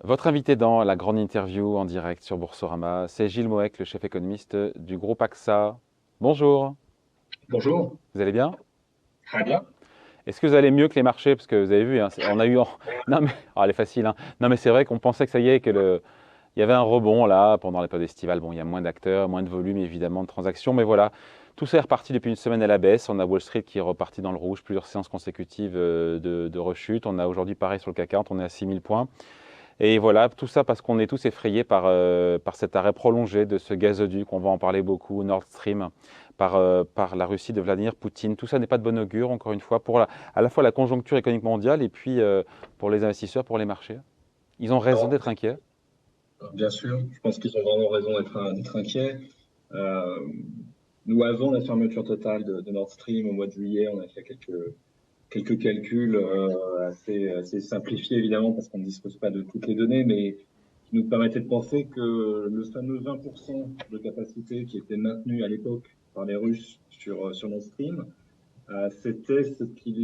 Votre invité dans la grande interview en direct sur Boursorama, c'est Gilles Moec, le chef économiste du groupe AXA. Bonjour, Bonjour, vous allez bien? très bien. Est-ce que vous allez mieux que les marchés? Parce que vous avez vu, hein, on a eu... Non mais, elle est facile, hein. Non mais c'est vrai qu'on pensait que ça y est, il y avait un rebond là pendant la période estivale. Bon, il y a moins d'acteurs, moins de volume évidemment de transactions, mais voilà, tout ça est reparti depuis une semaine à la baisse. On a Wall Street qui est reparti dans le rouge, plusieurs séances consécutives de rechute. On a aujourd'hui pareil sur le CAC 40, on est à 6000 points. Et voilà, tout ça parce qu'on est tous effrayés par cet arrêt prolongé de ce gazoduc, on va en parler beaucoup, Nord Stream, par la Russie de Vladimir Poutine. Tout ça n'est pas de bon augure, encore une fois, à la fois la conjoncture économique mondiale et puis pour les investisseurs, pour les marchés. Ils ont raison Non, d'être inquiets. bien sûr, je pense qu'ils ont vraiment raison d'être inquiets. Euh, Nous, avant la fermeture totale de Nord Stream au mois de juillet, on a fait quelques calculs assez simplifiés, évidemment, parce qu'on ne dispose pas de toutes les données, mais qui nous permettaient de penser que le fameux 20% de capacité qui était maintenu à l'époque par les Russes sur Nord Stream, c'était ce qui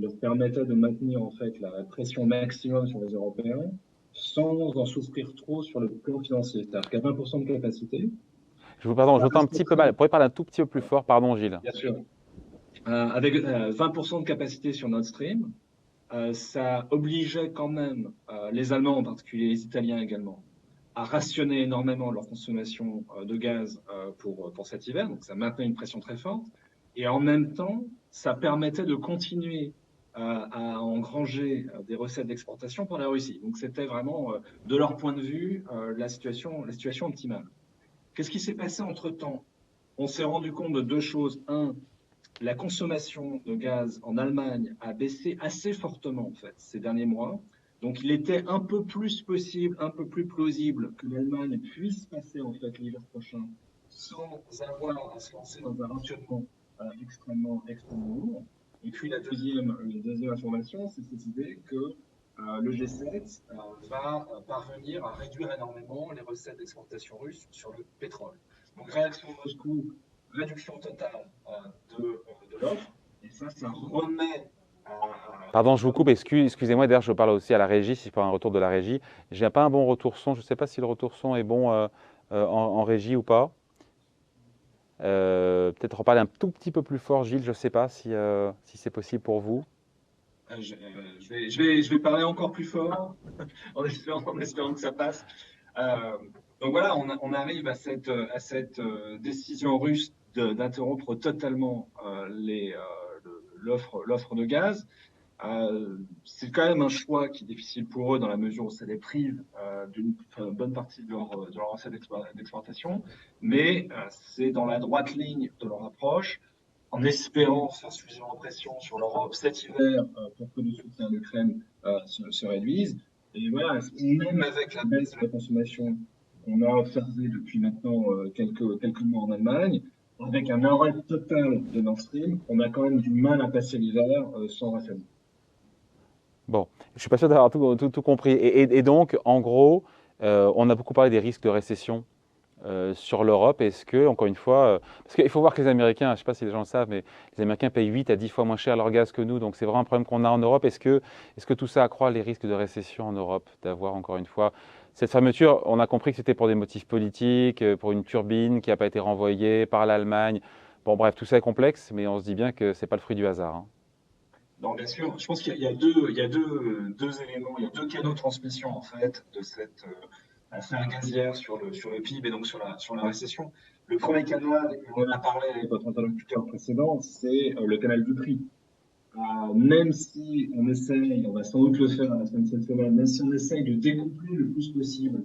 leur permettait de maintenir en fait la pression maximum sur les Européens sans en souffrir trop sur le plan financier. C'est-à-dire qu'à 20% de capacité, Pardon, ça j'entends un restait petit peu mal. Vous très, pourriez parler un tout petit peu plus fort, pardon Gilles. bien sûr. Avec 20% de capacité sur Nord Stream, ça obligeait quand même les Allemands, en particulier les Italiens également, à rationner énormément leur consommation de gaz pour cet hiver. Donc ça maintenait une pression très forte. Et en même temps, ça permettait de continuer à engranger des recettes d'exportation pour la Russie. Donc c'était vraiment, de leur point de vue, la situation optimale. Qu'est-ce qui s'est passé entre-temps? On s'est rendu compte de deux choses. Un, la consommation de gaz en Allemagne a baissé assez fortement en fait ces derniers mois. Donc il était un peu plus possible, un peu plus plausible que l'Allemagne puisse passer en fait l'hiver prochain sans avoir à se lancer dans un rationnement extrêmement lourd. Et puis la deuxième information, c'est cette idée que le G7 va parvenir à réduire énormément les recettes d'exportation russes sur le pétrole. Donc réaction de Moscou, réduction totale de l'offre. Et ça remet Pardon, je vous coupe, évidemment. excusez-moi, d'ailleurs je parle aussi à la régie, si je peux un retour de la régie. J'ai pas un bon retour son, je ne sais pas si le retour son est bon en régie ou pas. Peut-être reparler un tout petit peu plus fort, Gilles, je ne sais pas si c'est possible pour vous. Je vais parler encore plus fort en espérant que ça passe. Euh, donc voilà, on arrive à cette décision russe d'interrompre totalement l'offre de gaz. C'est quand même un choix qui est difficile pour eux dans la mesure où ça les prive d'une bonne partie de leur recette d'exportation, mais c'est dans la droite ligne de leur approche, en espérant faire suffisamment pression sur l'Europe cet hiver pour que le soutien à l'Ukraine se réduise. Et voilà, même avec la baisse de la consommation qu'on a observée depuis maintenant quelques mois en Allemagne, avec un arrêt total de Nord Stream, on a quand même du mal à passer l'hiver sans rationnement. Bon, je suis pas sûr d'avoir tout compris. Et donc, en gros, on a beaucoup parlé des risques de récession sur l'Europe. Est-ce que, encore une fois, parce qu'il faut voir que les Américains, je ne sais pas si les gens le savent, mais les Américains payent 8 à 10 fois moins cher leur gaz que nous. Donc c'est vraiment un problème qu'on a en Europe. Est-ce que tout ça accroît les risques de récession en Europe, d'avoir encore une fois cette fermeture? On a compris que c'était pour des motifs politiques, pour une turbine qui n'a pas été renvoyée par l'Allemagne. Bon, bref, tout ça est complexe, mais on se dit bien que c'est pas le fruit du hasard, hein. Non, bien sûr. Je pense qu'il y a deux éléments, il y a deux canaux de transmission en fait de cette affaire gazière sur le PIB et donc sur la récession. Le premier canal, et on en a parlé avec votre interlocuteur précédent, c'est le canal du prix. Même si on essaye, on va sans doute le faire à la fin de cette semaine, même si on essaye de découpler le plus possible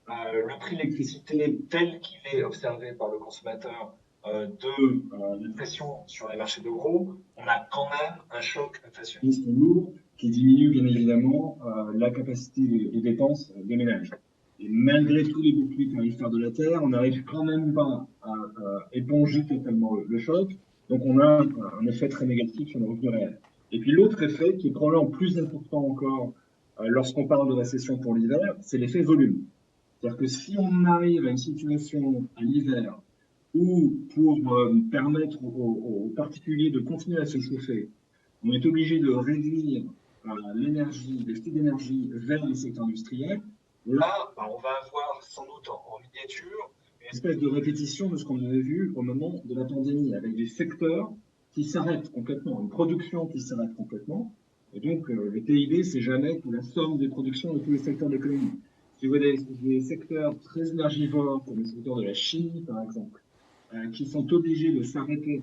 le prix de l'électricité tel qu'il est observé par le consommateur de la pression sur les marchés de gros, on a quand même un choc inflationniste lourd qui diminue bien évidemment la capacité de dépense des ménages. Et malgré tous les boucliers tarifaires de la Terre, on n'arrive quand même pas à éponger totalement le choc. Donc on a un effet très négatif sur le revenu réel. Et puis l'autre effet, qui est probablement plus important encore lorsqu'on parle de récession pour l'hiver, c'est l'effet volume. C'est-à-dire que si on arrive à une situation à l'hiver où, pour permettre aux particuliers de continuer à se chauffer, on est obligé de réduire l'énergie, les flux d'énergie vers les secteurs industriels, Là, bah, on va avoir sans doute en miniature une espèce de répétition de ce qu'on avait vu au moment de la pandémie, avec des secteurs qui s'arrêtent complètement, une production qui s'arrête complètement. Et donc, le PIB, c'est jamais que la somme des productions de tous les secteurs de l'économie. Si vous avez des secteurs très énergivores, comme le secteur de la chimie, par exemple, qui sont obligés de s'arrêter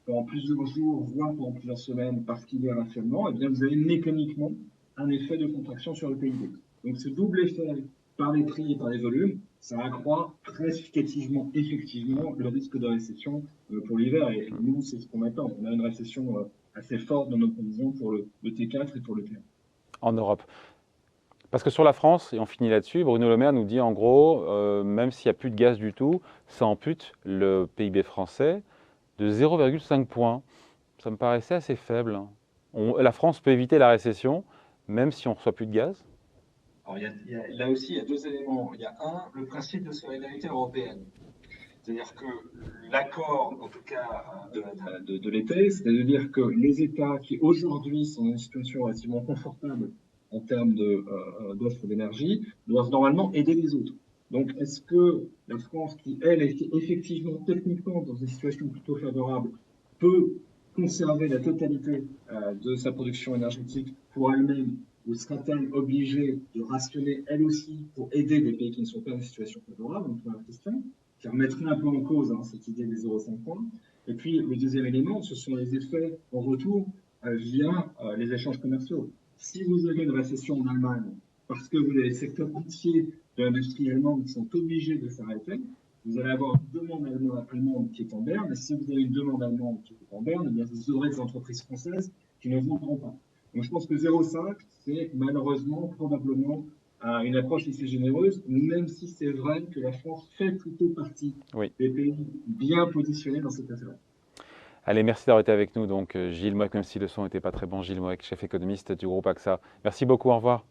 pendant plusieurs jours, voire pendant plusieurs semaines, parce qu'il y a un rationnement, eh bien, vous avez mécaniquement un effet de contraction sur le PIB. Donc, ce double effet par les prix et par les volumes, ça accroît très significativement, effectivement, le risque de récession pour l'hiver. Et nous, c'est ce qu'on attend. On a une récession assez forte dans nos prévisions pour le T4 et pour le T1. en Europe. Parce que sur la France, et on finit là-dessus, Bruno Le Maire nous dit en gros, même s'il n'y a plus de gaz du tout, ça ampute le PIB français de 0,5 points. Ça me paraissait assez faible, hein. La France peut éviter la récession, même si on ne reçoit plus de gaz. Alors, là aussi, il y a deux éléments. Il y a le principe de solidarité européenne. C'est-à-dire que l'accord, en tout cas de l'été, c'est-à-dire que les États qui aujourd'hui sont dans une situation relativement confortable en termes d'offres d'énergie doivent normalement aider les autres. Donc, est-ce que la France, qui elle est effectivement techniquement dans une situation plutôt favorable, peut conserver la totalité de sa production énergétique pour elle-même, ou sera-t-elle obligée de rationner elle aussi pour aider des pays qui ne sont pas dans une situation favorable? Donc, la question qui remettrait un peu en cause cette idée des 0,5 points. Et puis, le deuxième élément, ce sont les effets en retour via les échanges commerciaux. Si vous avez une récession en Allemagne, parce que vous avez des secteurs entiers de l'industrie allemande qui sont obligés de s'arrêter, vous allez avoir une demande allemande qui est en berne. Et si vous avez une demande allemande qui est en berne, eh bien, vous aurez des entreprises françaises qui ne vendront pas. Donc, je pense que 0,5, c'est malheureusement, probablement, une approche assez généreuse, même si c'est vrai que la France fait plutôt partie Oui. des pays bien positionnés dans cette affaire. Allez, merci d'avoir été avec nous. Donc, Gilles Moec, même si le son n'était pas très bon, Gilles Moec, chef économiste du groupe AXA. Merci beaucoup, au revoir.